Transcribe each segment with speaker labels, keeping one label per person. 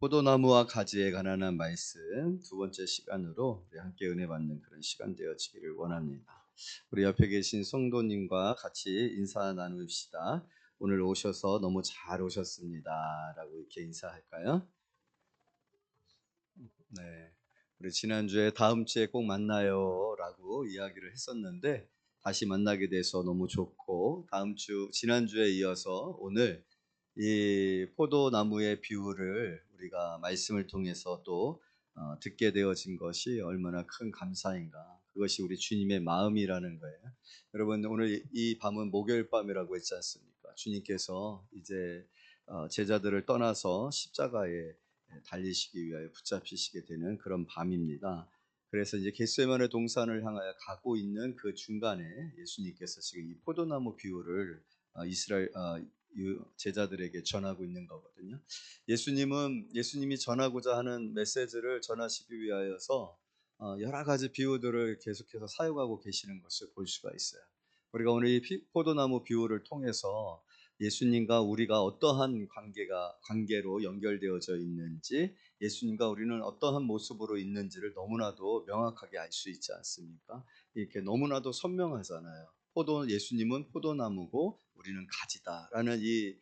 Speaker 1: 포도나무와 가지에 관한 말씀 두 번째 시간으로 우리 함께 은혜 받는 그런 시간 되어지기를 원합니다. 우리 옆에 계신 성도님과 같이 인사 나눕시다. 오늘 오셔서 너무 잘 오셨습니다. 라고 이렇게 인사할까요? 네. 우리 지난주에 다음 주에 꼭 만나요. 라고 이야기를 했었는데 다시 만나게 돼서 너무 좋고 지난주에 이어서 오늘 이 포도나무의 비유를 우리가 말씀을 통해서 또 듣게 되어진 것이 얼마나 큰 감사인가. 그것이 우리 주님의 마음이라는 거예요. 여러분 오늘 이 밤은 목요일 밤이라고 했지 않습니까? 주님께서 이제 제자들을 떠나서 십자가에 달리시기 위하여 붙잡히시게 되는 그런 밤입니다. 그래서 이제 겟세마네 동산을 향하여 가고 있는 그 중간에 예수님께서 지금 이 포도나무 비유를 이스라엘 제자들에게 전하고 있는 거거든요. 예수님이 전하고자 하는 메시지를 전하시기 위하여서 여러 가지 비유들을 계속해서 사용하고 계시는 것을 볼 수가 있어요. 우리가 오늘 이 포도나무 비유를 통해서 예수님과 우리가 어떠한 관계로 연결되어져 있는지, 예수님과 우리는 어떠한 모습으로 있는지를 너무나도 명확하게 알 수 있지 않습니까? 이렇게 너무나도 선명하잖아요. 예수님은 포도나무고 우리는 가지다라는 이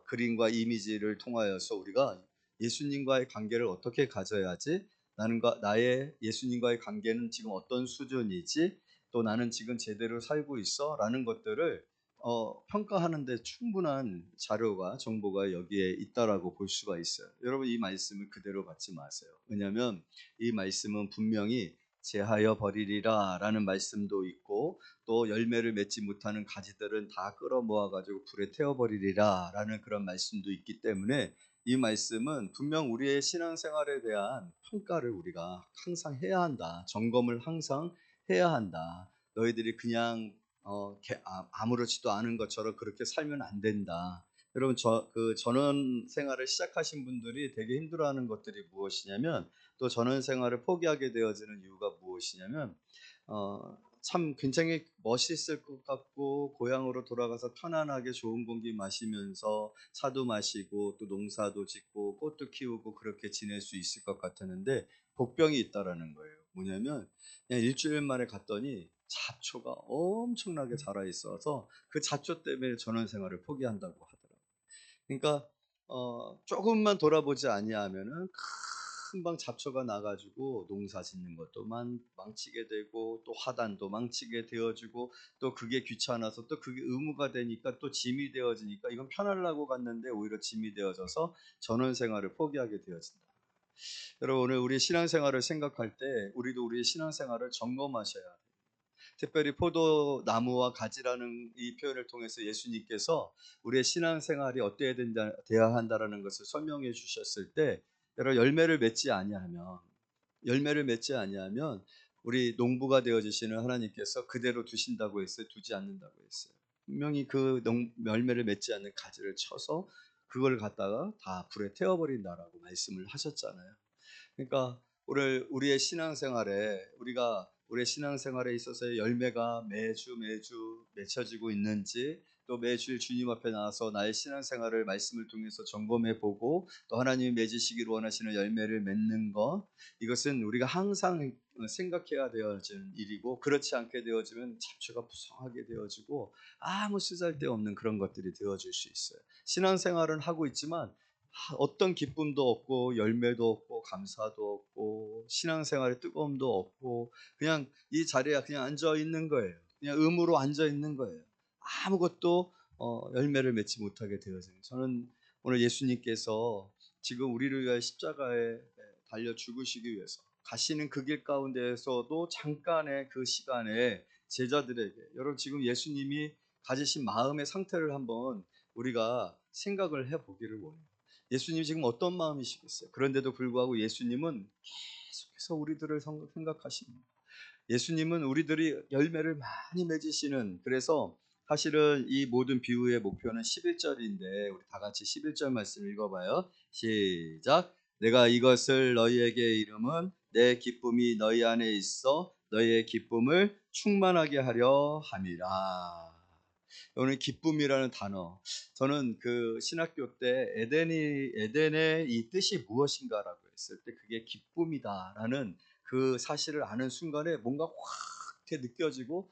Speaker 1: 그림과 이미지를 통하여서 우리가 예수님과의 관계를 어떻게 가져야지, 나의 예수님과의 관계는 지금 어떤 수준이지, 또 나는 지금 제대로 살고 있어 라는 것들을 평가하는 데 충분한 자료가 정보가 여기에 있다라고 볼 수가 있어요. 여러분 이 말씀을 그대로 받지 마세요. 왜냐하면 이 말씀은 분명히 제하여 버리리라 라는 말씀도 있고, 또 열매를 맺지 못하는 가지들은 다 끌어모아 가지고 불에 태워버리리라 라는 그런 말씀도 있기 때문에 이 말씀은 분명 우리의 신앙생활에 대한 평가를 우리가 항상 해야 한다. 점검을 항상 해야 한다. 너희들이 그냥 아무렇지도 않은 것처럼 그렇게 살면 안 된다. 여러분 그 전원 생활을 시작하신 분들이 되게 힘들어하는 것들이 무엇이냐면, 또 전원 생활을 포기하게 되어지는 이유가 무엇이냐면 참 굉장히 멋있을 것 같고 고향으로 돌아가서 편안하게 좋은 공기 마시면서 차도 마시고 또 농사도 짓고 꽃도 키우고 그렇게 지낼 수 있을 것 같았는데 복병이 있다라는 거예요. 뭐냐면 그냥 일주일 만에 갔더니 잡초가 엄청나게 자라 있어서 그 잡초 때문에 전원 생활을 포기한다고 하더라고요. 그러니까 조금만 돌아보지 아니하면은 금방 잡초가 나가지고 농사 짓는 것도 망치게 되고, 또 화단도 망치게 되어지고, 또 그게 귀찮아서 또 그게 의무가 되니까 또 짐이 되어지니까 이건 편하려고 갔는데 오히려 짐이 되어져서 전원 생활을 포기하게 되어진다. 여러분 오늘 우리 신앙생활을 생각할 때 우리도 우리의 신앙생활을 점검하셔야 돼요. 특별히 포도나무와 가지라는 이 표현을 통해서 예수님께서 우리의 신앙생활이 어때야 돼야 한다라는 것을 설명해 주셨을 때, 여러 열매를 맺지 아니하면 우리 농부가 되어주시는 하나님께서 그대로 두신다고 했어요? 두지 않는다고 했어요? 분명히 그 열매를 맺지 않는 가지를 쳐서 그걸 갖다가 다 불에 태워버린다라고 말씀을 하셨잖아요. 그러니까 우리의 신앙생활에 있어서의 열매가 매주 맺혀지고 있는지, 또 매주일 주님 앞에 나와서 나의 신앙생활을 말씀을 통해서 점검해 보고, 또 하나님이 맺으시기를 원하시는 열매를 맺는 것, 이것은 우리가 항상 생각해야 되어지는 일이고, 그렇지 않게 되어지면 잡초가 부성하게 되어지고 아무 쓰잘데없는 그런 것들이 되어질 수 있어요. 신앙생활은 하고 있지만 어떤 기쁨도 없고 열매도 없고 감사도 없고 신앙생활의 뜨거움도 없고, 그냥 이 자리에 그냥 앉아 있는 거예요. 그냥 의무로 앉아 있는 거예요. 아무것도 열매를 맺지 못하게 되어져요. 저는 오늘 예수님께서 지금 우리를 위하여 십자가에 달려 죽으시기 위해서 가시는 그 길 가운데에서도 잠깐의 그 시간에 제자들에게, 여러분 지금 예수님이 가지신 마음의 상태를 한번 우리가 생각을 해보기를 원해요. 예수님이 지금 어떤 마음이시겠어요? 그런데도 불구하고 예수님은 계속해서 우리들을 생각하십니다. 예수님은 우리들이 열매를 많이 맺으시는, 그래서 사실은 이 모든 비유의 목표는 11절인데 우리 다 같이 11절 말씀 읽어봐요. 시작. 내가 이것을 너희에게 이름은 내 기쁨이 너희 안에 있어 너희의 기쁨을 충만하게 하려 함이라. 오늘 기쁨이라는 단어. 저는 그 신학교 때 에덴의 이 뜻이 무엇인가라고 했을 때 그게 기쁨이다라는 그 사실을 아는 순간에 뭔가 확 이렇게 느껴지고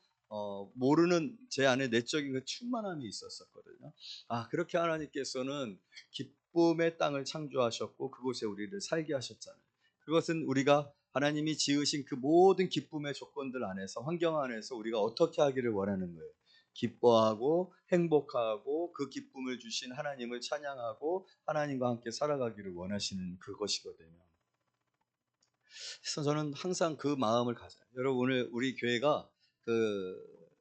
Speaker 1: 모르는 제 안에 내적인 그 충만함이 있었었거든요. 아, 그렇게 하나님께서는 기쁨의 땅을 창조하셨고 그곳에 우리를 살게 하셨잖아요. 그것은 우리가 하나님이 지으신 그 모든 기쁨의 조건들 안에서 환경 안에서 우리가 어떻게 하기를 원하는 거예요. 기뻐하고 행복하고 그 기쁨을 주신 하나님을 찬양하고 하나님과 함께 살아가기를 원하시는 그것이거든요. 그래서 저는 항상 그 마음을 가져요. 여러분, 오늘 우리 교회가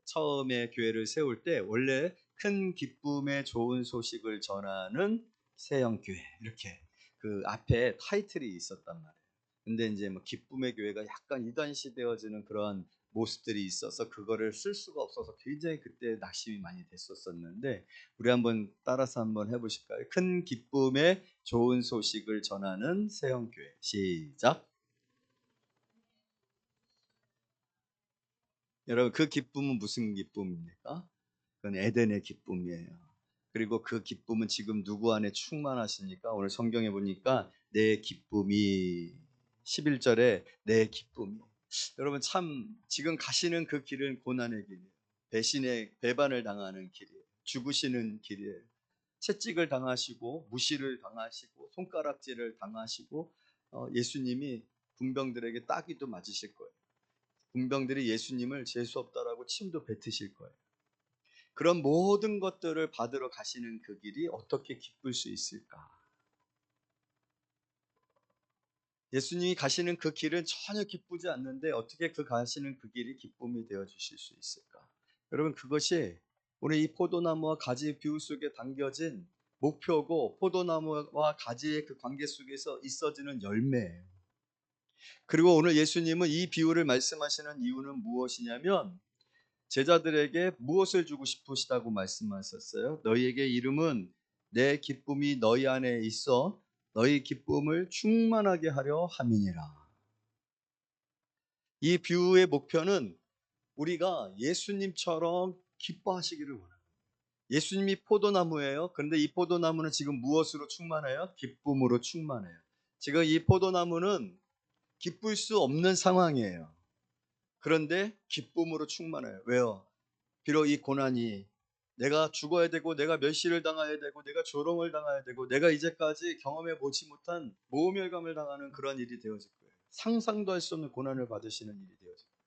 Speaker 1: 처음에 교회를 세울 때 원래 큰 기쁨의 좋은 소식을 전하는 세영교회 이렇게 그 앞에 타이틀이 있었단 말이에요. 근데 이제 뭐 기쁨의 교회가 약간 이단시되어지는 그런 모습들이 있어서 그거를 쓸 수가 없어서 굉장히 그때 낙심이 많이 됐었었는데, 우리 한번 따라서 한번 해보실까요? 큰 기쁨의 좋은 소식을 전하는 세영교회. 시작. 여러분, 그 기쁨은 무슨 기쁨입니까? 그건 에덴의 기쁨이에요. 그리고 그 기쁨은 지금 누구 안에 충만하십니까? 오늘 성경에 보니까 내 기쁨이 11절에 내 기쁨이. 여러분, 참 지금 가시는 그 길은 고난의 길이에요. 배반을 당하는 길이에요. 죽으시는 길이에요. 채찍을 당하시고 무시를 당하시고 손가락질을 당하시고 예수님이 군병들에게 따귀도 맞으실 거예요. 군병들이 예수님을 재수 없다라고 침도 뱉으실 거예요. 그런 모든 것들을 받으러 가시는 그 길이 어떻게 기쁠 수 있을까? 예수님이 가시는 그 길은 전혀 기쁘지 않는데 어떻게 그 가시는 그 길이 기쁨이 되어 주실 수 있을까? 여러분, 그것이 오늘 이 포도나무와 가지 비유 속에 담겨진 목표고 포도나무와 가지의 그 관계 속에서 있어지는 열매예요. 그리고 오늘 예수님은 이 비유를 말씀하시는 이유는 무엇이냐면 제자들에게 무엇을 주고 싶으시다고 말씀하셨어요? 너희에게 이름은 내 기쁨이 너희 안에 있어 너희 기쁨을 충만하게 하려 함이니라. 이 비유의 목표는 우리가 예수님처럼 기뻐하시기를 원합니다. 예수님이 포도나무예요. 그런데 이 포도나무는 지금 무엇으로 충만해요? 기쁨으로 충만해요. 지금 이 포도나무는 기쁠 수 없는 상황이에요. 그런데 기쁨으로 충만해요. 왜요? 비록 이 고난이 내가 죽어야 되고 내가 멸시를 당해야 되고 내가 조롱을 당해야 되고 내가 이제까지 경험해 보지 못한 모멸감을 당하는 그런 일이 되어질 거예요. 상상도 할 수 없는 고난을 받으시는 일이 되어질 거예요.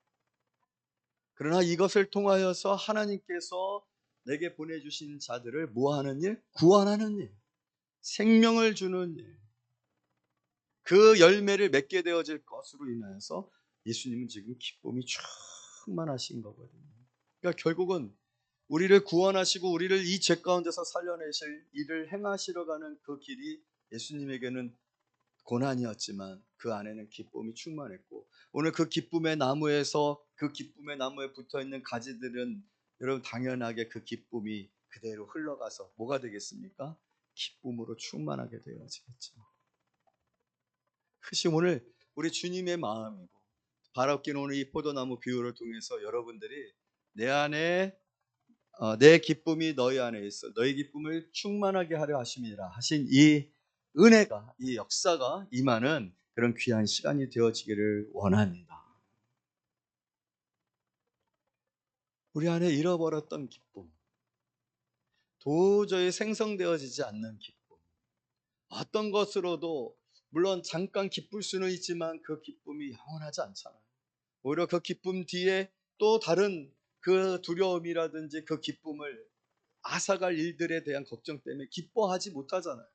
Speaker 1: 그러나 이것을 통하여서 하나님께서 내게 보내주신 자들을 뭐하는 일? 구원하는 일, 생명을 주는 일, 그 열매를 맺게 되어질 것으로 인하여서 예수님은 지금 기쁨이 충만하신 거거든요. 그러니까 결국은 우리를 구원하시고 우리를 이 죄 가운데서 살려내실 일을 행하시러 가는 그 길이 예수님에게는 고난이었지만 그 안에는 기쁨이 충만했고, 오늘 그 기쁨의 나무에서 그 기쁨의 나무에 붙어 있는 가지들은 여러분 당연하게 그 기쁨이 그대로 흘러가서 뭐가 되겠습니까? 기쁨으로 충만하게 되어지겠죠. 그것이 오늘 우리 주님의 마음이고, 바랍기는 오늘 이 포도나무 비유를 통해서 여러분들이 내 안에 내 기쁨이 너희 안에 있어 너희 기쁨을 충만하게 하려 하심이라 하신 이 은혜가, 이 역사가 임하는 그런 귀한 시간이 되어지기를 원합니다. 우리 안에 잃어버렸던 기쁨, 도저히 생성되어지지 않는 기쁨, 어떤 것으로도 물론 잠깐 기쁠 수는 있지만 그 기쁨이 영원하지 않잖아요. 오히려 그 기쁨 뒤에 또 다른 그 두려움이라든지 그 기쁨을 앗아갈 일들에 대한 걱정 때문에 기뻐하지 못하잖아요.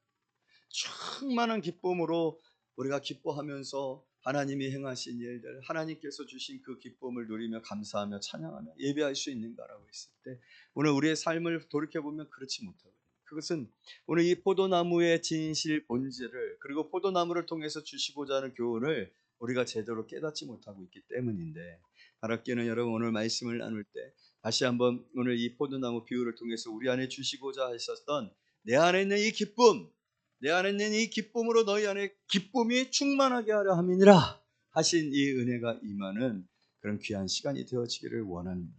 Speaker 1: 충만한 기쁨으로 우리가 기뻐하면서 하나님이 행하신 일들, 하나님께서 주신 그 기쁨을 누리며 감사하며 찬양하며 예배할 수 있는가라고 했을 때 오늘 우리의 삶을 돌이켜보면 그렇지 못하거든요. 그것은 오늘 이 포도나무의 진실 본질을, 그리고 포도나무를 통해서 주시고자 하는 교훈을 우리가 제대로 깨닫지 못하고 있기 때문인데, 바랍기는 여러분 오늘 말씀을 나눌 때 다시 한번 오늘 이 포도나무 비유를 통해서 우리 안에 주시고자 하셨던 내 안에 있는 이 기쁨, 내 안에 있는 이 기쁨으로 너희 안에 기쁨이 충만하게 하려 함이니라 하신 이 은혜가 임하는 그런 귀한 시간이 되어지기를 원합니다.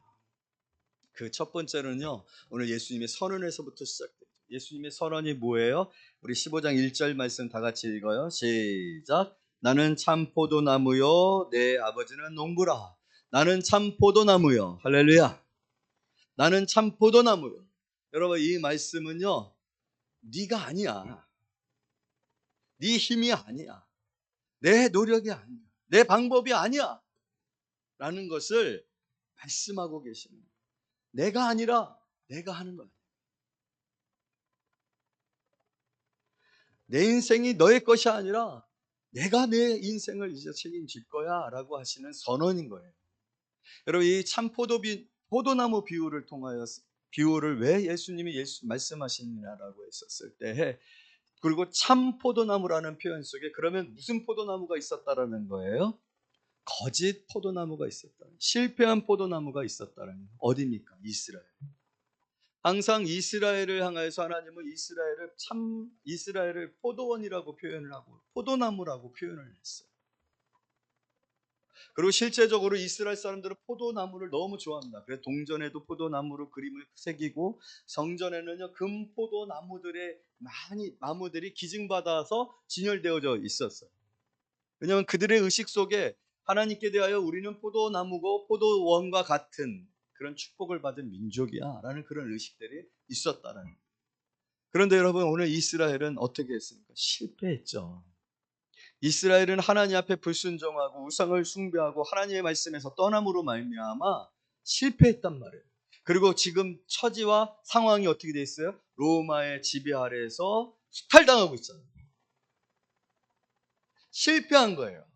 Speaker 1: 그 첫 번째는요, 오늘 예수님의 선언에서부터 시작돼요. 예수님의 선언이 뭐예요? 우리 15장 1절 말씀 다 같이 읽어요. 시작. 나는 참 포도나무요, 내 아버지는 농부라. 나는 참 포도나무요. 할렐루야. 나는 참 포도나무요. 여러분, 이 말씀은요, 네가 아니야. 네 힘이 아니야. 내 노력이 아니야. 내 방법이 아니야. 라는 것을 말씀하고 계십니다. 내가 아니라 내가 하는 거야. 내 인생이 너의 것이 아니라 내가 내 인생을 이제 책임질 거야 라고 하시는 선언인 거예요. 여러분, 이 참 포도나무 비유를 통하여 비유를 왜 예수님이 말씀하시느냐라고 했었을 때, 그리고 참 포도나무라는 표현 속에 그러면 무슨 포도나무가 있었다라는 거예요? 거짓 포도나무가 있었다. 실패한 포도나무가 있었다는 거예요. 어디입니까? 이스라엘. 항상 이스라엘을 향하여서 하나님은 이스라엘을 포도원이라고 표현을 하고 포도나무라고 표현을 했어요. 그리고 실제적으로 이스라엘 사람들은 포도나무를 너무 좋아합니다. 그래서 동전에도 포도나무로 그림을 새기고 성전에는요 금 포도나무들의 많이 나무들이 기증받아서 진열되어져 있었어요. 왜냐하면 그들의 의식 속에 하나님께 대하여 우리는 포도나무고 포도원과 같은 그런 축복을 받은 민족이야 라는 그런 의식들이 있었다는 거예요. 그런데 여러분, 오늘 이스라엘은 어떻게 했습니까? 실패했죠. 이스라엘은 하나님 앞에 불순종하고 우상을 숭배하고 하나님의 말씀에서 떠남으로 말미암아 실패했단 말이에요. 그리고 지금 처지와 상황이 어떻게 돼 있어요? 로마의 지배 아래에서 수탈당하고 있잖아요. 실패한 거예요.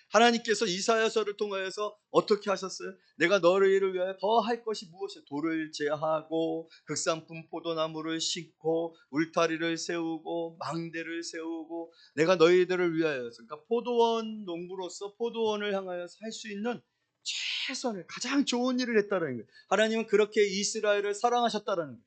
Speaker 1: 하나님께서 이사야서를 통하여서 어떻게 하셨어요? 내가 너희를 위하여 더 할 것이 무엇이요? 돌을 제하고 극산품 포도나무를 심고 울타리를 세우고 망대를 세우고 내가 너희들을 위하여, 그러니까 포도원 농부로서 포도원을 향하여 살 수 있는 최선을 가장 좋은 일을 했다는 거예요. 하나님은 그렇게 이스라엘을 사랑하셨다는 거예요.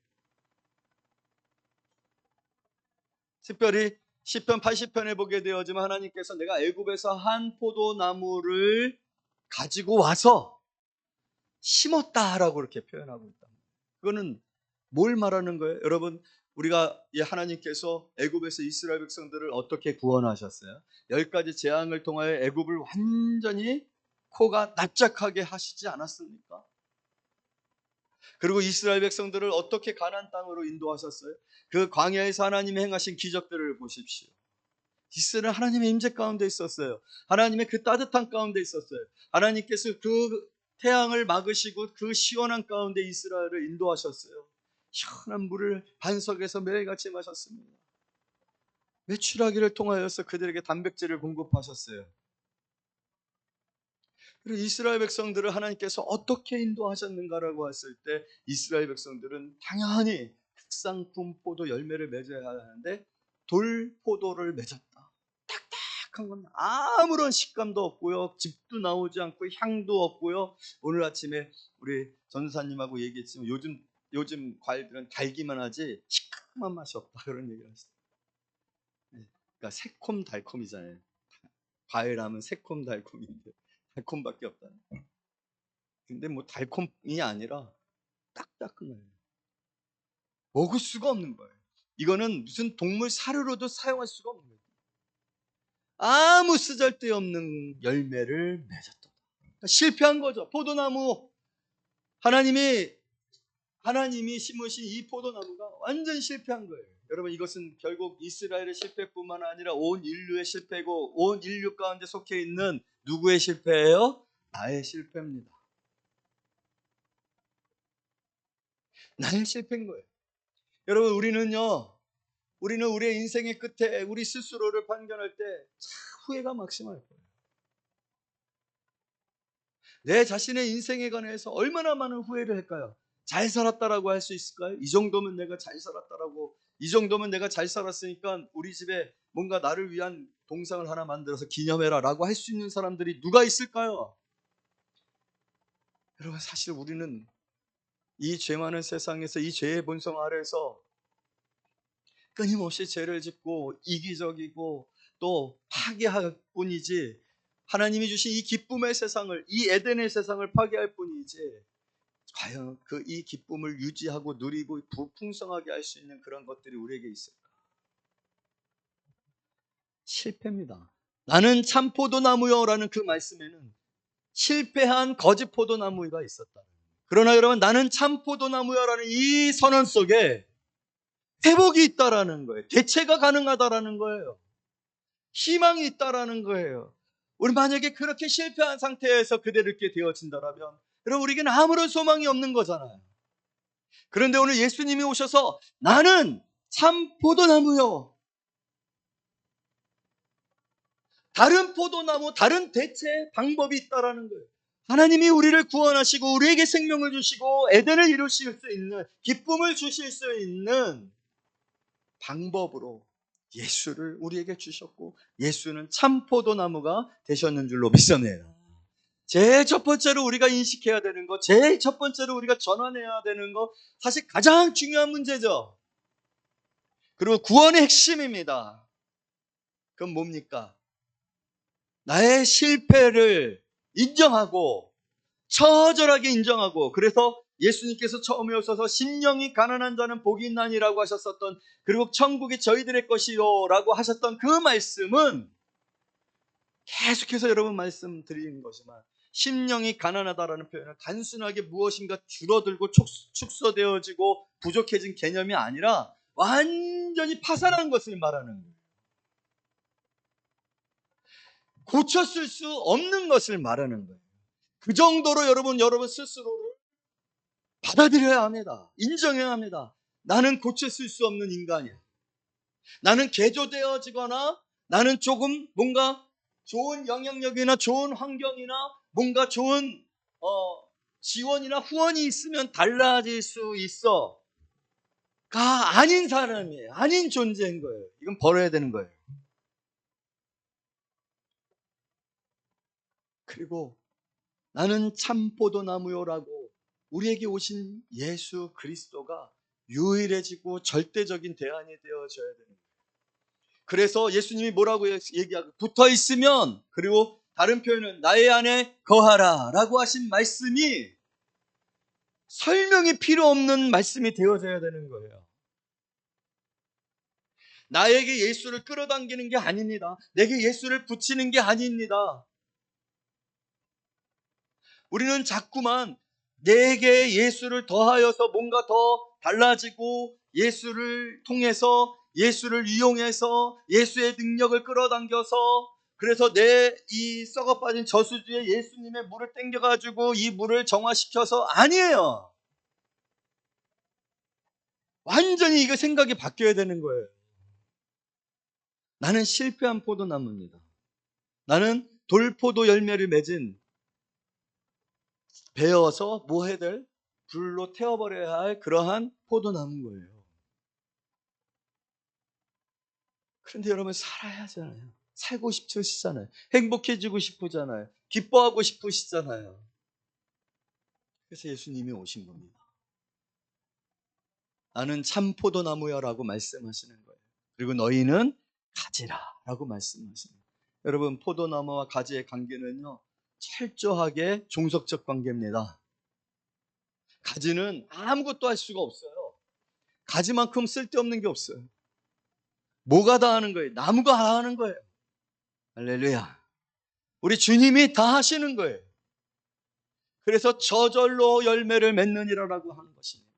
Speaker 1: 특별히 시편 80편에 보게 되어지만 하나님께서 내가 애굽에서 한 포도나무를 가지고 와서 심었다라고 그렇게 표현하고 있다. 그거는 뭘 말하는 거예요? 여러분, 우리가 하나님께서 애굽에서 이스라엘 백성들을 어떻게 구원하셨어요? 10가지 재앙을 통하여 애굽을 완전히 코가 납작하게 하시지 않았습니까? 그리고 이스라엘 백성들을 어떻게 가나안 땅으로 인도하셨어요? 그 광야에서 하나님이 행하신 기적들을 보십시오. 이스라엘은 하나님의 임재 가운데 있었어요. 하나님의 그 따뜻한 가운데 있었어요. 하나님께서 그 태양을 막으시고 그 시원한 가운데 이스라엘을 인도하셨어요. 시원한 물을 반석에서 매일같이 마셨습니다. 메추라기를 통하여서 그들에게 단백질을 공급하셨어요. 그리고 이스라엘 백성들을 하나님께서 어떻게 인도하셨는가라고 했을 때 이스라엘 백성들은 당연히 특상품 포도 열매를 맺어야 하는데 돌포도를 맺었다. 딱딱한 건 아무런 식감도 없고요, 즙도 나오지 않고 향도 없고요. 오늘 아침에 우리 전사님하고 얘기했지만 요즘 과일들은 달기만 하지 시큼한 맛이 없다 그런 얘기를 하시더라고요. 그러니까 새콤달콤이잖아요. 과일하면 새콤달콤인데 달콤밖에 없다. 근데 뭐 달콤이 아니라 딱딱한 거예요. 먹을 수가 없는 거예요. 이거는 무슨 동물 사료로도 사용할 수가 없는 거예요. 아무 쓰잘데없는 열매를 맺었다. 그러니까 실패한 거죠. 포도나무, 하나님이 심으신 이 포도나무가 완전 실패한 거예요. 여러분, 이것은 결국 이스라엘의 실패뿐만 아니라 온 인류의 실패고 온 인류 가운데 속해 있는 누구의 실패예요? 나의 실패입니다. 나의 실패인 거예요. 여러분, 우리는 우리의 인생의 끝에 우리 스스로를 판단할 때 후회가 막심할 거예요. 내 자신의 인생에 관해서 얼마나 많은 후회를 할까요? 잘 살았다라고 할 수 있을까요? 이 정도면 내가 잘 살았다라고, 이 정도면 내가 잘 살았으니까 우리 집에 뭔가 나를 위한 동상을 하나 만들어서 기념해라 라고 할 수 있는 사람들이 누가 있을까요? 여러분, 사실 우리는 이 죄 많은 세상에서 이 죄의 본성 아래에서 끊임없이 죄를 짓고 이기적이고 또 파괴할 뿐이지, 하나님이 주신 이 기쁨의 세상을, 이 에덴의 세상을 파괴할 뿐이지 과연 이 기쁨을 유지하고 누리고 풍성하게 할 수 있는 그런 것들이 우리에게 있을까? 실패입니다. 나는 참 포도나무여라는 그 말씀에는 실패한 거짓 포도나무가 있었다. 그러나 여러분, 나는 참 포도나무여라는 이 선언 속에 회복이 있다라는 거예요. 대체가 가능하다라는 거예요. 희망이 있다라는 거예요. 우리 만약에 그렇게 실패한 상태에서 그대로 이렇게 되어진다라면 여러분, 우리에게는 아무런 소망이 없는 거잖아요. 그런데 오늘 예수님이 오셔서 나는 참 포도나무요. 다른 포도나무, 다른 대체 방법이 있다라는 거예요. 하나님이 우리를 구원하시고 우리에게 생명을 주시고 에덴을 이루실 수 있는, 기쁨을 주실 수 있는 방법으로 예수를 우리에게 주셨고 예수는 참 포도나무가 되셨는 줄로 믿습니다. 제일 첫 번째로 우리가 인식해야 되는 것, 제일 첫 번째로 우리가 전환해야 되는 것, 사실 가장 중요한 문제죠. 그리고 구원의 핵심입니다. 그건 뭡니까? 나의 실패를 인정하고 처절하게 인정하고, 그래서 예수님께서 처음에 오셔서 심령이 가난한 자는 복이 있나니라고 하셨었던, 그리고 천국이 저희들의 것이요 라고 하셨던 그 말씀은 계속해서 여러분 말씀드리는 거지만, 심령이 가난하다라는 표현은 단순하게 무엇인가 줄어들고 축소되어지고 부족해진 개념이 아니라 완전히 파산한 것을 말하는 거예요. 고쳤을 수 없는 것을 말하는 거예요. 그 정도로 여러분 스스로를 받아들여야 합니다. 인정해야 합니다. 나는 고쳤을 수 없는 인간이야. 나는 개조되어지거나 나는 조금 뭔가 좋은 영향력이나 좋은 환경이나 뭔가 좋은 지원이나 후원이 있으면 달라질 수 있어. 가 아닌 사람이에요. 아닌 존재인 거예요. 이건 버려야 되는 거예요. 그리고 나는 참 포도나무요라고 우리에게 오신 예수 그리스도가 유일해지고 절대적인 대안이 되어져야 되는 거예요. 그래서 예수님이 뭐라고 얘기하고 붙어 있으면, 그리고 다른 표현은 나의 안에 거하라 라고 하신 말씀이 설명이 필요 없는 말씀이 되어져야 되는 거예요. 나에게 예수를 끌어당기는 게 아닙니다. 내게 예수를 붙이는 게 아닙니다. 우리는 자꾸만 내게 예수를 더하여서 뭔가 더 달라지고 예수를 통해서, 예수를 이용해서 예수의 능력을 끌어당겨서, 그래서 내 이 썩어빠진 저수지에 예수님의 물을 땡겨가지고 이 물을 정화시켜서, 아니에요. 완전히 이거 생각이 바뀌어야 되는 거예요. 나는 실패한 포도나무입니다. 나는 돌포도 열매를 맺은, 베어서 뭐 해야 될, 불로 태워버려야 할 그러한 포도나무인 거예요. 그런데 여러분, 살아야 하잖아요. 살고 싶으시잖아요. 행복해지고 싶으잖아요. 기뻐하고 싶으시잖아요. 그래서 예수님이 오신 겁니다. 나는 참 포도나무야 라고 말씀하시는 거예요. 그리고 너희는 가지라 라고 말씀하시는 거예요. 여러분, 포도나무와 가지의 관계는요, 철저하게 종속적 관계입니다. 가지는 아무것도 할 수가 없어요. 가지만큼 쓸데없는 게 없어요. 뭐가 다 하는 거예요? 나무가 다 하는 거예요. 할렐루야. 우리 주님이 다 하시는 거예요. 그래서 저절로 열매를 맺느니라라고 하는 것입니다.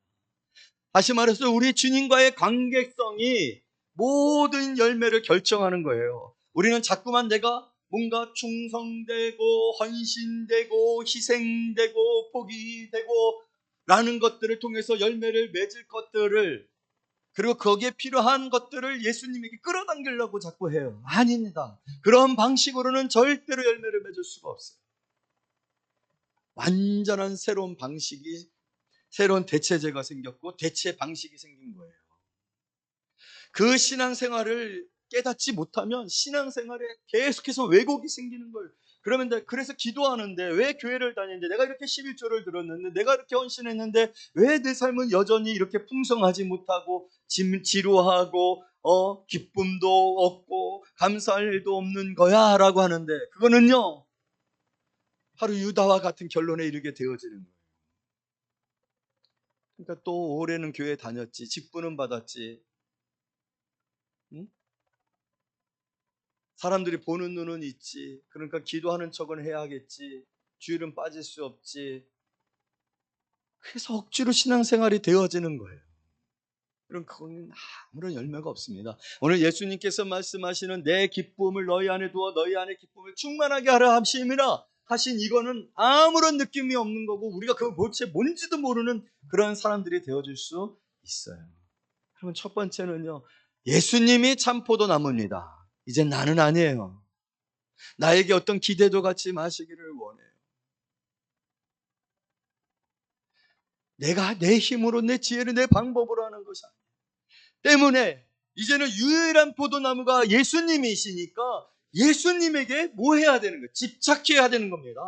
Speaker 1: 다시 말해서 우리 주님과의 관계성이 모든 열매를 결정하는 거예요. 우리는 자꾸만 내가 뭔가 충성되고 헌신되고 희생되고 포기되고 라는 것들을 통해서 열매를 맺을 것들을, 그리고 거기에 필요한 것들을 예수님에게 끌어당기려고 자꾸 해요. 아닙니다. 그런 방식으로는 절대로 열매를 맺을 수가 없어요. 완전한 새로운 방식이, 새로운 대체제가 생겼고 대체 방식이 생긴 거예요. 그 신앙생활을 깨닫지 못하면 신앙생활에 계속해서 왜곡이 생기는 거예요. 그래서 기도하는데, 왜 교회를 다니는데, 내가 이렇게 11조를 들었는데, 내가 이렇게 헌신했는데 왜 내 삶은 여전히 이렇게 풍성하지 못하고 지루하고 기쁨도 없고 감사할 일도 없는 거야 라고 하는데, 그거는요 바로 유다와 같은 결론에 이르게 되어지는 거예요. 그러니까 또 올해는 교회 다녔지, 직분은 받았지, 응? 사람들이 보는 눈은 있지. 그러니까 기도하는 척은 해야겠지. 주일은 빠질 수 없지. 그래서 억지로 신앙생활이 되어지는 거예요. 그럼 그거는 아무런 열매가 없습니다. 오늘 예수님께서 말씀하시는 내 기쁨을 너희 안에 두어 너희 안에 기쁨을 충만하게 하라 하심이라 하신 이거는 아무런 느낌이 없는 거고 우리가 그거 도대체 뭔지도 모르는 그런 사람들이 되어줄 수 있어요. 그러면 첫 번째는요. 예수님이 참 포도나무입니다. 이제 나는 아니에요. 나에게 어떤 기대도 갖지 마시기를 원해요. 내가 내 힘으로 내 지혜로 내 방법으로 하는 것이 아니에요. 때문에 이제는 유일한 포도나무가 예수님이시니까 예수님에게 뭐 해야 되는 거예요? 집착해야 되는 겁니다.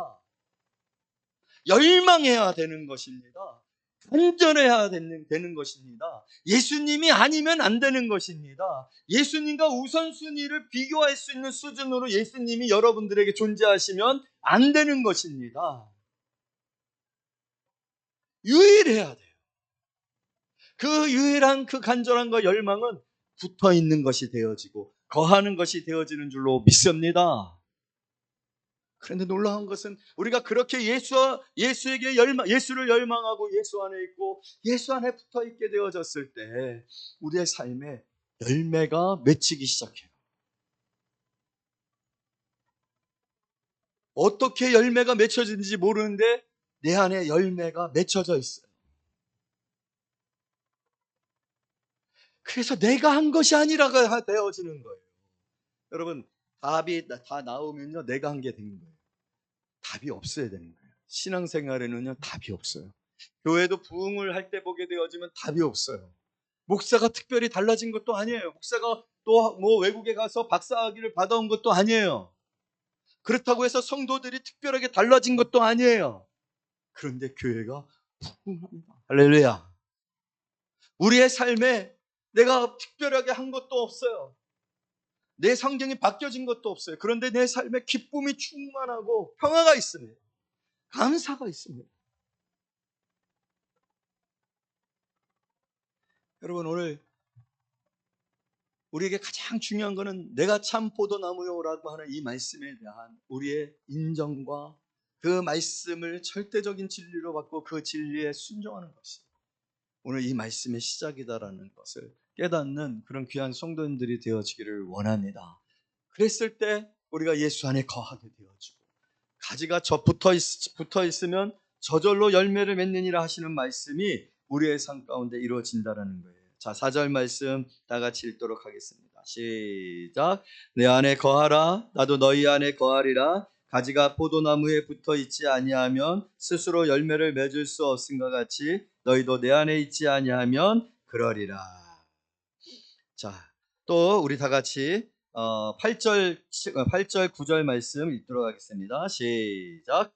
Speaker 1: 열망해야 되는 것입니다. 간절해야 되는 것입니다. 예수님이 아니면 안 되는 것입니다. 예수님과 우선순위를 비교할 수 있는 수준으로 예수님이 여러분들에게 존재하시면 안 되는 것입니다. 유일해야 돼요. 그 유일한 그 간절함과 열망은 붙어 있는 것이 되어지고 거하는 것이 되어지는 줄로 믿습니다. 그런데 놀라운 것은 우리가 그렇게 예수에게 예수를 열망하고 예수 안에 있고 예수 안에 붙어 있게 되어졌을 때 우리의 삶에 열매가 맺히기 시작해요. 어떻게 열매가 맺혀지는지 모르는데 내 안에 열매가 맺혀져 있어요. 그래서 내가 한 것이 아니라가 되어지는 거예요. 여러분 답이 다 나오면요 내가 한 게 되는 거예요. 답이 없어야 되는 거예요. 신앙생활에는요 답이 없어요. 교회도 부흥을 할 때 보게 되어지면 답이 없어요. 목사가 특별히 달라진 것도 아니에요. 목사가 또 뭐 외국에 가서 박사학위를 받아온 것도 아니에요. 그렇다고 해서 성도들이 특별하게 달라진 것도 아니에요. 그런데 교회가 부흥합니다. 할렐루야. 우리의 삶에 내가 특별하게 한 것도 없어요. 내 성경이 바뀌어진 것도 없어요. 그런데 내 삶에 기쁨이 충만하고 평화가 있습니다. 감사가 있습니다. 여러분 오늘 우리에게 가장 중요한 것은 내가 참 포도나무요라고 하는 이 말씀에 대한 우리의 인정과 그 말씀을 절대적인 진리로 받고 그 진리에 순종하는 것이 오늘 이 말씀의 시작이다라는 것을 깨닫는 그런 귀한 성도님들이 되어지기를 원합니다. 그랬을 때 우리가 예수 안에 거하게 되어지고 가지가 붙어 있으면 저절로 열매를 맺느니라 하시는 말씀이 우리의 삶 가운데 이루어진다라는 거예요. 자, 4절 말씀 다 같이 읽도록 하겠습니다. 시작. 내 안에 거하라 나도 너희 안에 거하리라. 가지가 포도나무에 붙어 있지 아니하면 스스로 열매를 맺을 수 없음과 같이 너희도 내 안에 있지 아니하면 그러리라. 자, 또 우리 다 같이 8절 9절 말씀 읽도록 하겠습니다. 시작.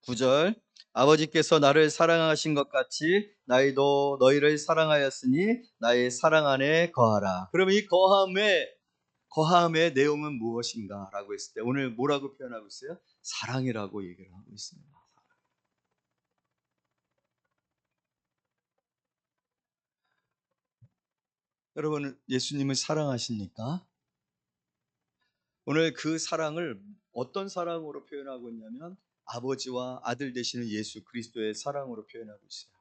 Speaker 1: 9절. 아버지께서 나를 사랑하신 것 같이 나희도 너희를 사랑하였으니 나의 사랑 안에 거하라. 그럼 이 거함의 내용은 무엇인가? 라고 했을 때 오늘 뭐라고 표현하고 있어요? 사랑이라고 얘기를 하고 있습니다. 여러분 예수님을 사랑하십니까? 오늘 그 사랑을 어떤 사랑으로 표현하고 있냐면 아버지와 아들 되시는 예수 그리스도의 사랑으로 표현하고 있어요.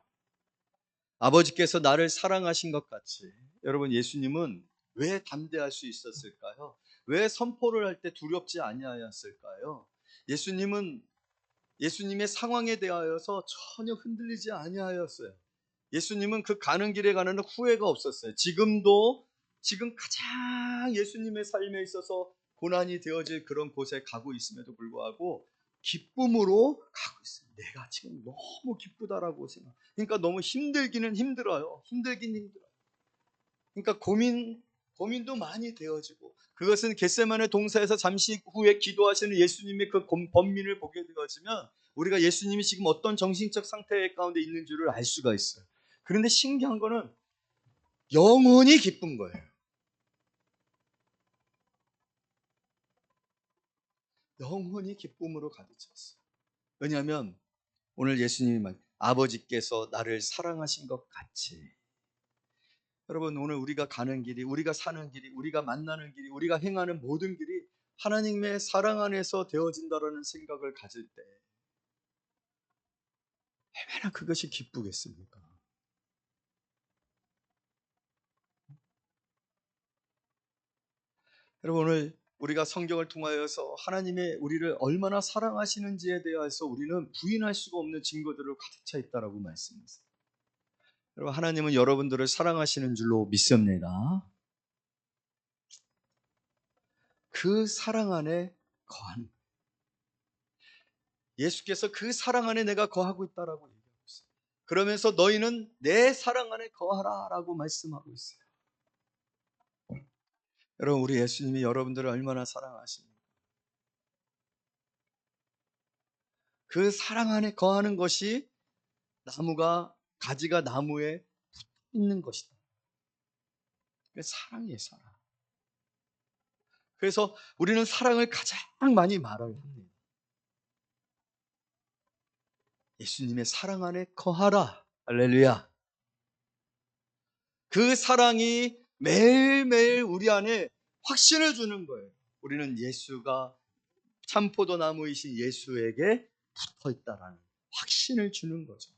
Speaker 1: 아버지께서 나를 사랑하신 것 같이 여러분 예수님은 왜 담대할 수 있었을까요? 왜 선포를 할 때 두렵지 아니하였을까요? 예수님은 예수님의 상황에 대하여서 전혀 흔들리지 아니하였어요. 예수님은 그 가는 길에 가는 후회가 없었어요. 지금 가장 예수님의 삶에 있어서 고난이 되어질 그런 곳에 가고 있음에도 불구하고 기쁨으로 가고 있어요. 내가 지금 너무 기쁘다라고 생각. 그러니까 너무 힘들기는 힘들어요. 힘들긴 힘들어요. 그러니까 고민도 많이 되어지고 그것은 겟세마네 동사에서 잠시 후에 기도하시는 예수님의 그 번민을 보게 되어지면 우리가 예수님이 지금 어떤 정신적 상태 가운데 있는 줄을 알 수가 있어요. 그런데 신기한 거는 영원히 기쁜 거예요. 영혼이 기쁨으로 가득 찼어요. 왜냐하면 오늘 예수님이 아버지께서 나를 사랑하신 것 같이. 여러분, 오늘 우리가 가는 길이, 우리가 사는 길이, 우리가 만나는 길이, 우리가 행하는 모든 길이 하나님의 사랑 안에서 되어진다라는 생각을 가질 때 얼마나 그것이 기쁘겠습니까? 여러분, 오늘 우리가 성경을 통하여서 하나님의 우리를 얼마나 사랑하시는지에 대해서 우리는 부인할 수가 없는 증거들로 가득 차 있다라고 말씀했어요. 여러분, 하나님은 여러분들을 사랑하시는 줄로 믿습니다. 그 사랑 안에 거한, 예수께서 그 사랑 안에 내가 거하고 있다라고 얘기하고 있어요. 그러면서 너희는 내 사랑 안에 거하라라고 말씀하고 있어요. 여러분, 우리 예수님이 여러분들을 얼마나 사랑하십니까? 그 사랑 안에 거하는 것이 가지가 나무에 붙어 있는 것이다. 사랑이에요, 사랑. 그래서 우리는 사랑을 가장 많이 말을 합니다. 예수님의 사랑 안에 거하라. 할렐루야. 그 사랑이 매일매일 우리 안에 확신을 주는 거예요. 우리는 예수가 참포도나무이신 예수에게 붙어 있다라는 확신을 주는 거죠.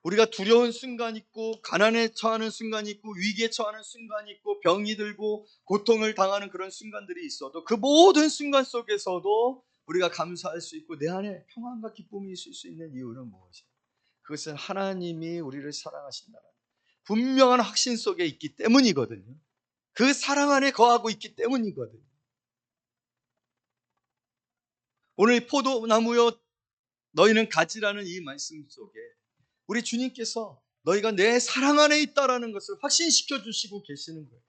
Speaker 1: 우리가 두려운 순간이 있고, 가난에 처하는 순간이 있고, 위기에 처하는 순간이 있고, 병이 들고 고통을 당하는 그런 순간들이 있어도 그 모든 순간 속에서도 우리가 감사할 수 있고 내 안에 평안과 기쁨이 있을 수 있는 이유는 무엇이에요? 그것은 하나님이 우리를 사랑하신다는 분명한 확신 속에 있기 때문이거든요. 그 사랑 안에 거하고 있기 때문이거든요. 오늘 포도나무여 너희는 가지라는 이 말씀 속에 우리 주님께서 너희가 내 사랑 안에 있다라는 것을 확신시켜 주시고 계시는 거예요.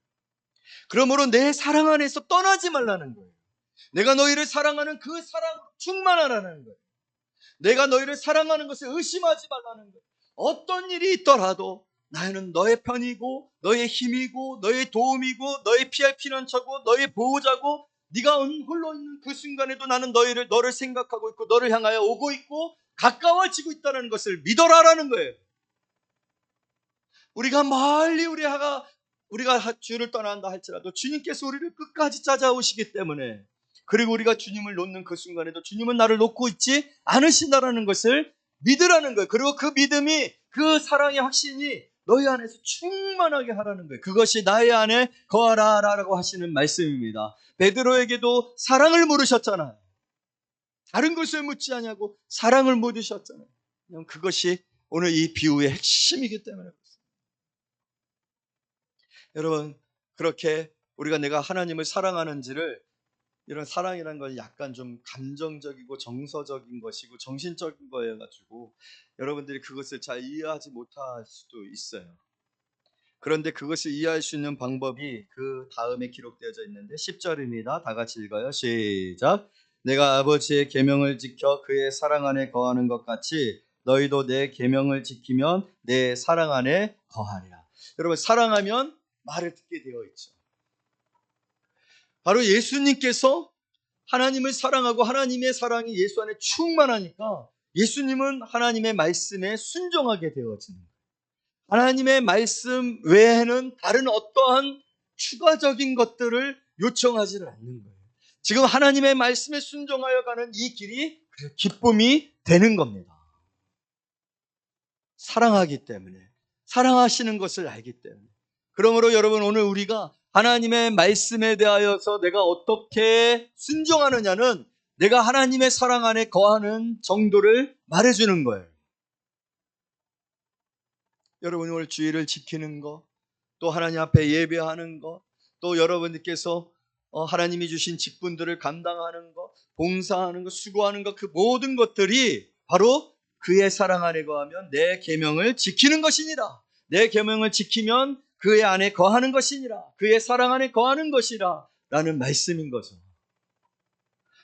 Speaker 1: 그러므로 내 사랑 안에서 떠나지 말라는 거예요. 내가 너희를 사랑하는 그 사랑으로 충만하라는 거예요. 내가 너희를 사랑하는 것을 의심하지 말라는 거예요. 어떤 일이 있더라도 나는 너의 편이고 너의 힘이고 너의 도움이고 너의 피할 피난처고 너의 보호자고 네가 홀로 있는 그 순간에도 나는 너를 생각하고 있고 너를 향하여 오고 있고 가까워지고 있다는 것을 믿어라라는 거예요. 우리가 멀리 우리가 주를 떠난다 할지라도 주님께서 우리를 끝까지 찾아오시기 때문에, 그리고 우리가 주님을 놓는 그 순간에도 주님은 나를 놓고 있지 않으신다라는 것을 믿으라는 거예요. 그리고 그 믿음이, 그 사랑의 확신이 너희 안에서 충만하게 하라는 거예요. 그것이 나의 안에 거하라라고 하시는 말씀입니다. 베드로에게도 사랑을 물으셨잖아요. 다른 것을 묻지 않냐고 사랑을 물으셨잖아요. 그것이 오늘 이 비유의 핵심이기 때문에. 여러분, 그렇게 우리가 내가 하나님을 사랑하는지를, 이런 사랑이라는 건 약간 좀 감정적이고 정서적인 것이고 정신적인 거여가지고 여러분들이 그것을 잘 이해하지 못할 수도 있어요. 그런데 그것을 이해할 수 있는 방법이 그 다음에 기록되어져 있는데 10절입니다. 다 같이 읽어요. 시작. 내가 아버지의 계명을 지켜 그의 사랑 안에 거하는 것 같이 너희도 내 계명을 지키면 내 사랑 안에 거하리라. 여러분, 사랑하면 말을 듣게 되어 있죠. 바로 예수님께서 하나님을 사랑하고 하나님의 사랑이 예수 안에 충만하니까 예수님은 하나님의 말씀에 순종하게 되어지는 거예요. 하나님의 말씀 외에는 다른 어떠한 추가적인 것들을 요청하지는 않는 거예요. 지금 하나님의 말씀에 순종하여 가는 이 길이 기쁨이 되는 겁니다. 사랑하기 때문에, 사랑하시는 것을 알기 때문에. 그러므로 여러분, 오늘 우리가 하나님의 말씀에 대하여서 내가 어떻게 순종하느냐는 내가 하나님의 사랑 안에 거하는 정도를 말해주는 거예요. 여러분, 오늘 주일을 지키는 것, 또 하나님 앞에 예배하는 것, 또 여러분들께서 하나님이 주신 직분들을 감당하는 것, 봉사하는 것, 수고하는 것, 그 모든 것들이 바로 그의 사랑 안에 거하면 내 계명을 지키는 것이니라. 내 계명을 지키면 그의 안에 거하는 것이니라. 그의 사랑 안에 거하는 것이라 라는 말씀인 거죠.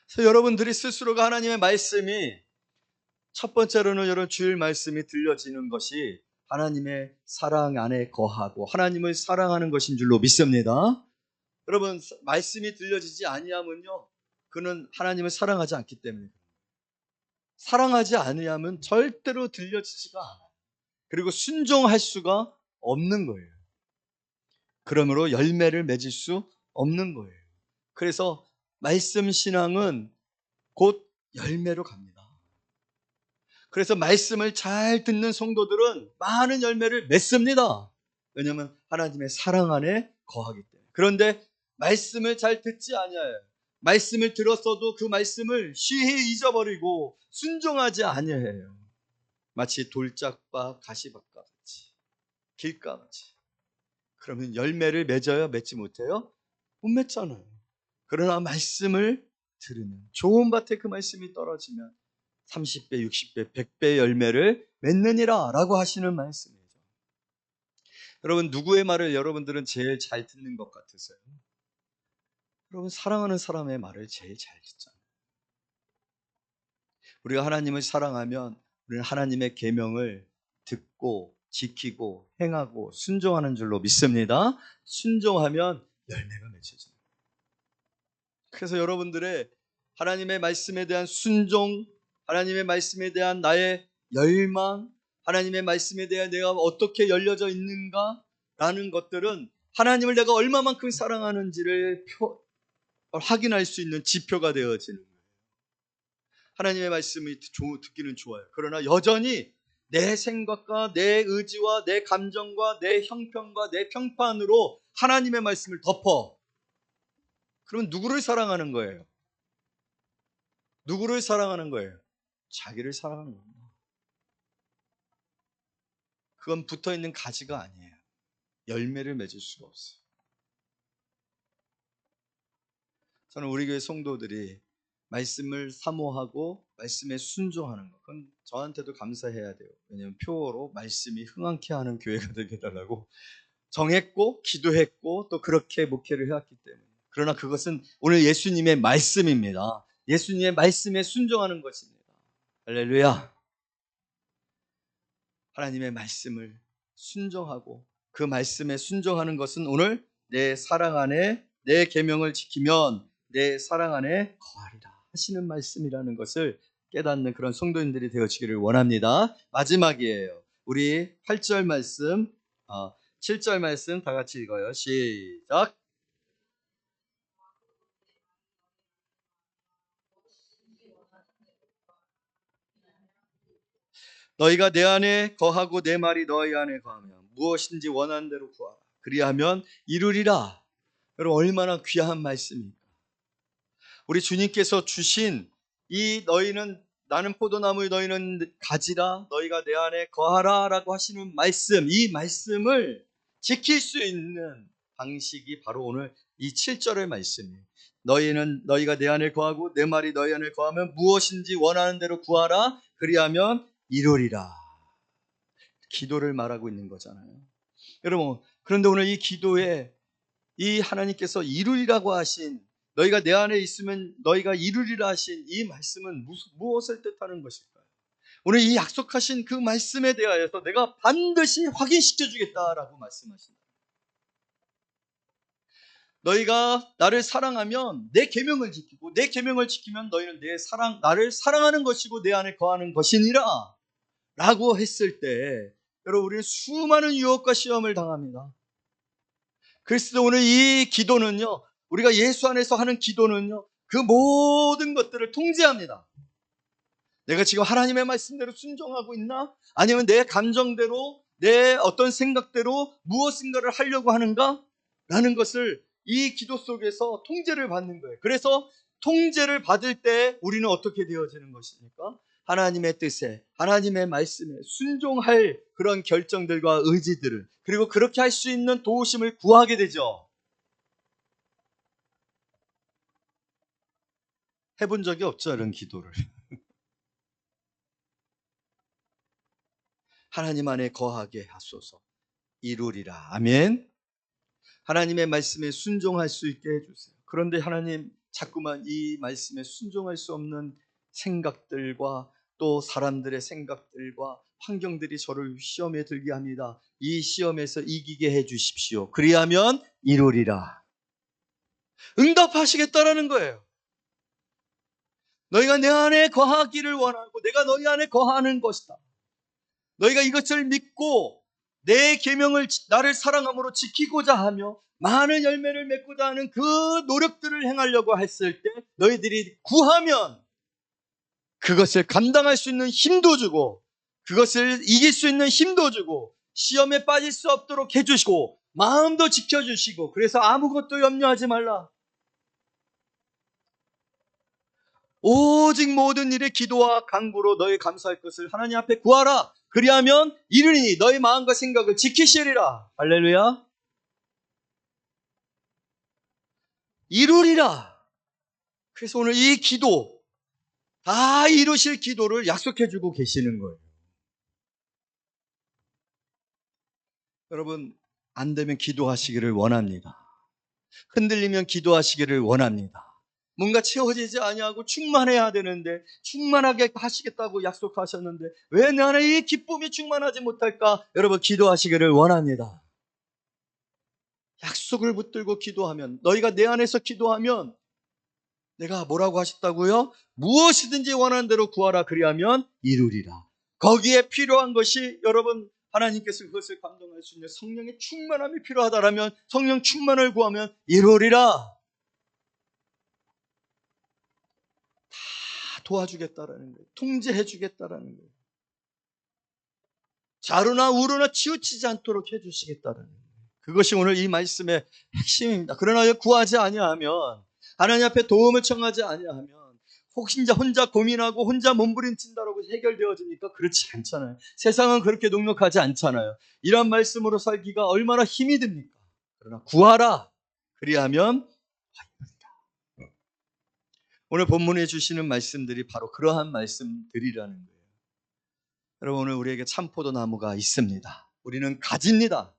Speaker 1: 그래서 여러분들이 스스로가 하나님의 말씀이, 첫 번째로는 여러분 주일 말씀이 들려지는 것이 하나님의 사랑 안에 거하고 하나님을 사랑하는 것인 줄로 믿습니다. 여러분, 말씀이 들려지지 아니하면요, 그는 하나님을 사랑하지 않기 때문에. 사랑하지 않으면 절대로 들려지지가 않아요. 그리고 순종할 수가 없는 거예요. 그러므로 열매를 맺을 수 없는 거예요. 그래서 말씀 신앙은 곧 열매로 갑니다. 그래서 말씀을 잘 듣는 성도들은 많은 열매를 맺습니다. 왜냐하면 하나님의 사랑 안에 거하기 때문에. 그런데 말씀을 잘 듣지 아니하여요. 말씀을 들었어도 그 말씀을 쉬이 잊어버리고 순종하지 아니해요. 마치 돌짝과 가시밭과 같이, 길가 같이. 그러면 열매를 맺어요? 맺지 못해요? 못 맺잖아요. 그러나 말씀을 들으면, 좋은 밭에 그 말씀이 떨어지면 30배, 60배, 100배 열매를 맺느니라 라고 하시는 말씀이죠. 여러분, 누구의 말을 여러분들은 제일 잘 듣는 것 같으세요? 여러분, 사랑하는 사람의 말을 제일 잘 듣잖아요. 우리가 하나님을 사랑하면 우리는 하나님의 계명을 듣고 지키고 행하고 순종하는 줄로 믿습니다. 순종하면 열매가 맺혀져요. 그래서 여러분들의 하나님의 말씀에 대한 순종, 하나님의 말씀에 대한 나의 열망, 하나님의 말씀에 대한 내가 어떻게 열려져 있는가 라는 것들은 하나님을 내가 얼마만큼 사랑하는지를 확인할 수 있는 지표가 되어지는 거예요. 하나님의 말씀이 듣기는 좋아요. 그러나 여전히 내 생각과 내 의지와 내 감정과 내 형편과 내 평판으로 하나님의 말씀을 덮어. 그러면 누구를 사랑하는 거예요? 누구를 사랑하는 거예요? 자기를 사랑하는 겁니다. 그건 붙어있는 가지가 아니에요. 열매를 맺을 수가 없어요. 저는 우리 교회 성도들이 말씀을 사모하고 말씀에 순종하는 것, 그건 저한테도 감사해야 돼요. 왜냐하면 표어로 말씀이 흥황케 하는 교회가 되게 해달라고 정했고 기도했고 또 그렇게 목회를 해왔기 때문에. 그러나 그것은 오늘 예수님의 말씀입니다. 예수님의 말씀에 순종하는 것입니다. 할렐루야. 하나님의 말씀을 순종하고 그 말씀에 순종하는 것은 오늘 내 사랑 안에 내 계명을 지키면 내 사랑 안에 거하리라 하시는 말씀이라는 것을 깨닫는 그런 성도님들이 되어지기를 원합니다. 마지막이에요. 우리 8절 말씀, 7절 말씀 다 같이 읽어요. 시작. 너희가 내 안에 거하고 내 말이 너희 안에 거하면 무엇인지 원하는 대로 구하라. 그리하면 이루리라. 여러분, 얼마나 귀한 말씀입니까? 우리 주님께서 주신 이 너희는 나는 포도나무 너희는 가지라 너희가 내 안에 거하라 라고 하시는 말씀, 이 말씀을 지킬 수 있는 방식이 바로 오늘 이 7절의 말씀이에요. 너희가 내 안에 거하고 내 말이 너희 안에 거하면 무엇인지 원하는 대로 구하라. 그리하면 이루리라. 기도를 말하고 있는 거잖아요. 여러분, 그런데 오늘 이 기도에 이 하나님께서 이루리라고 하신, 너희가 내 안에 있으면 너희가 이루리라 하신 이 말씀은 무엇을 뜻하는 것일까요? 오늘 이 약속하신 그 말씀에 대하여서 내가 반드시 확인시켜 주겠다라고 말씀하신다. 너희가 나를 사랑하면 내 계명을 지키고 내 계명을 지키면 너희는 나를 사랑하는 것이고 내 안에 거하는 것이니라 라고 했을 때, 여러분, 우리는 수많은 유혹과 시험을 당합니다. 그래서 오늘 이 기도는요, 우리가 예수 안에서 하는 기도는요, 그 모든 것들을 통제합니다. 내가 지금 하나님의 말씀대로 순종하고 있나? 아니면 내 감정대로, 내 어떤 생각대로 무엇인가를 하려고 하는가? 라는 것을 이 기도 속에서 통제를 받는 거예요. 그래서 통제를 받을 때 우리는 어떻게 되어지는 것입니까? 하나님의 뜻에, 하나님의 말씀에 순종할 그런 결정들과 의지들을, 그리고 그렇게 할 수 있는 도우심을 구하게 되죠. 해본 적이 없죠, 이런 기도를. 하나님 안에 거하게 하소서. 이루리라. 아멘. 하나님의 말씀에 순종할 수 있게 해주세요. 그런데 하나님, 자꾸만 이 말씀에 순종할 수 없는 생각들과 또 사람들의 생각들과 환경들이 저를 시험에 들게 합니다. 이 시험에서 이기게 해주십시오. 그리하면 이루리라. 응답하시겠다라는 거예요. 너희가 내 안에 거하기를 원하고 내가 너희 안에 거하는 것이다. 너희가 이것을 믿고 내 계명을 나를 사랑함으로 지키고자 하며 많은 열매를 맺고자 하는 그 노력들을 행하려고 했을 때 너희들이 구하면 그것을 감당할 수 있는 힘도 주고 그것을 이길 수 있는 힘도 주고 시험에 빠질 수 없도록 해주시고 마음도 지켜주시고 그래서 아무것도 염려하지 말라. 오직 모든 일에 기도와 간구로 너희 감사할 것을 하나님 앞에 구하라. 그리하면 이르니 너희 마음과 생각을 지키시리라. 할렐루야. 이루리라. 그래서 오늘 이 기도 다 이루실 기도를 약속해 주고 계시는 거예요. 여러분, 안 되면 기도하시기를 원합니다. 흔들리면 기도하시기를 원합니다. 뭔가 채워지지 아니하고 충만해야 되는데 충만하게 하시겠다고 약속하셨는데 왜 내 안에 이 기쁨이 충만하지 못할까? 여러분, 기도하시기를 원합니다. 약속을 붙들고 기도하면, 너희가 내 안에서 기도하면 내가 뭐라고 하셨다고요? 무엇이든지 원하는 대로 구하라. 그리하면 이루리라. 거기에 필요한 것이 여러분, 하나님께서 그것을 감당할 수 있는 성령의 충만함이 필요하다라면 성령 충만을 구하면 이루리라. 다 도와주겠다라는 거예요. 통제해 주겠다라는 거예요. 자루나 우루나 치우치지 않도록 해주시겠다라는 거예요. 그것이 오늘 이 말씀의 핵심입니다. 그러나 구하지 아니하면, 하나님 앞에 도움을 청하지 아니하면 혹시 혼자 고민하고 혼자 몸부림친다라고 해결되어집니까? 그렇지 않잖아요. 세상은 그렇게 녹록하지 않잖아요. 이런 말씀으로 살기가 얼마나 힘이 듭니까? 그러나 구하라. 그리하면 오늘 본문에 주시는 말씀들이 바로 그러한 말씀들이라는 거예요. 여러분, 오늘 우리에게 참포도나무가 있습니다. 우리는 가집니다.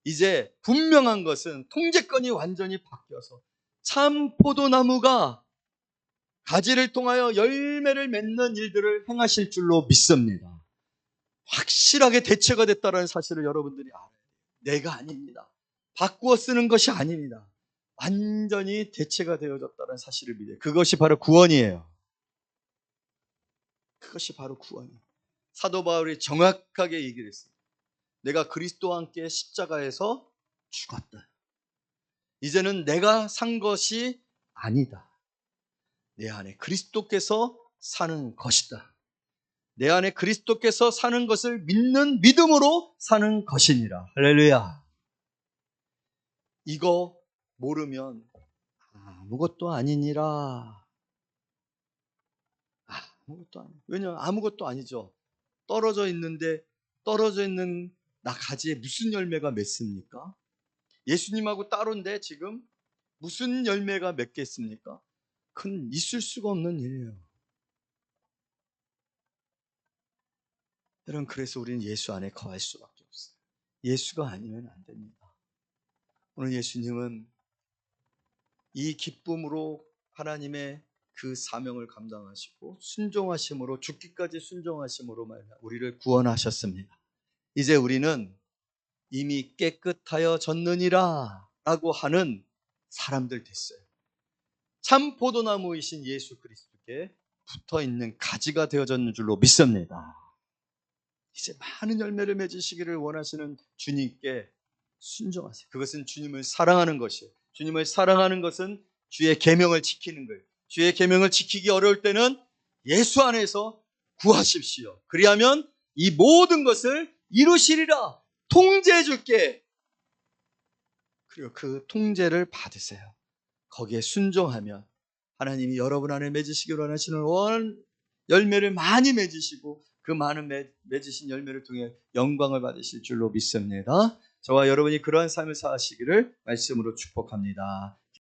Speaker 1: 이제 분명한 것은 통제권이 완전히 바뀌어서 참포도나무가 가지를 통하여 열매를 맺는 일들을 행하실 줄로 믿습니다. 확실하게 대체가 됐다는 사실을 여러분들이 알아야 돼요. 내가 아닙니다. 바꾸어 쓰는 것이 아닙니다. 완전히 대체가 되어졌다는 사실을 믿어요. 그것이 바로 구원이에요. 그것이 바로 구원이에요. 사도 바울이 정확하게 얘기를 했어요. 내가 그리스도와 함께 십자가에서 죽었다. 이제는 내가 산 것이 아니다. 내 안에 그리스도께서 사는 것이다. 내 안에 그리스도께서 사는 것을 믿는 믿음으로 사는 것이니라. 할렐루야. 이거 모르면 아무것도 아니니라. 아무것도 아니. 왜냐하면 아무것도 아니죠. 떨어져 있는 나 가지에 무슨 열매가 맺습니까? 예수님하고 따로인데 지금 무슨 열매가 맺겠습니까? 그건 있을 수가 없는 일이에요. 여러분, 그래서 우리는 예수 안에 거할 수밖에 없어요. 예수가 아니면 안 됩니다. 오늘 예수님은 이 기쁨으로 하나님의 그 사명을 감당하시고 순종하심으로, 죽기까지 순종하심으로 말미암아 우리를 구원하셨습니다. 이제 우리는 이미 깨끗하여 졌느니라 라고 하는 사람들 됐어요. 참 포도나무이신 예수 그리스도께 붙어있는 가지가 되어졌는 줄로 믿습니다. 이제 많은 열매를 맺으시기를 원하시는 주님께 순종하세요. 그것은 주님을 사랑하는 것이에요. 주님을 사랑하는 것은 주의 계명을 지키는 거예요. 주의 계명을 지키기 어려울 때는 예수 안에서 구하십시오. 그리하면 이 모든 것을 이루시리라. 통제해 줄게. 그리고 그 통제를 받으세요. 거기에 순종하면 하나님이 여러분 안에 맺으시기를 원하시는 열매를 많이 맺으시고 그 많은 맺으신 열매를 통해 영광을 받으실 줄로 믿습니다. 저와 여러분이 그러한 삶을 사시기를 말씀으로 축복합니다.